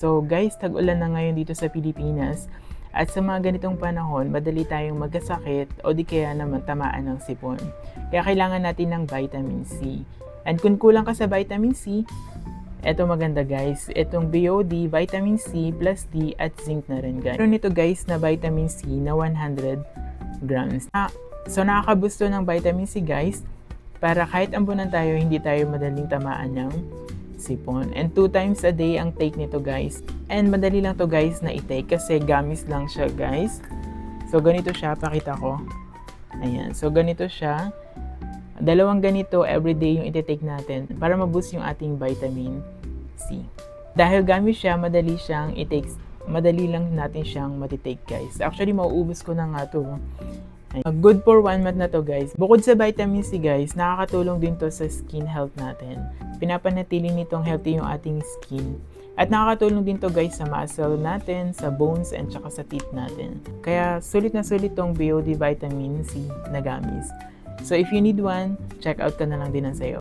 So guys, tag-ulan na ngayon dito sa Pilipinas at sa mga ganitong panahon, madali tayong magkasakit o di kaya naman tamaan ng sipon. Kaya kailangan natin ng vitamin C. And kung kulang ka sa vitamin C, eto maganda guys, itong BOD, vitamin C plus D at zinc na rin guys. Meron nito guys na vitamin C na 100 grams. So nakakabusto ng vitamin C guys, para kahit ambunan tayo, hindi tayo madaling tamaan ng sipon. And 2 times a day ang take nito guys. And madali lang to guys na i-take kasi gamis lang siya guys. So ganito siya, pakita ko. Ayan, so ganito siya. 2 ganito everyday yung iti-take natin para ma-boost yung ating vitamin C. Dahil gamis siya, madali siyang i-take. Madali lang natin siyang matitake guys. Actually, mauubos ko na nga to. Good for 1 month na to guys. Bukod sa vitamin C guys, nakakatulong din to sa skin health natin. Pinapanatili nitong healthy yung ating skin. At nakakatulong din to guys sa muscle natin, sa bones, and saka sa teeth natin. Kaya sulit na sulit tong BOD vitamin C na gamis. So if you need one, check out ka na lang din ang sayo.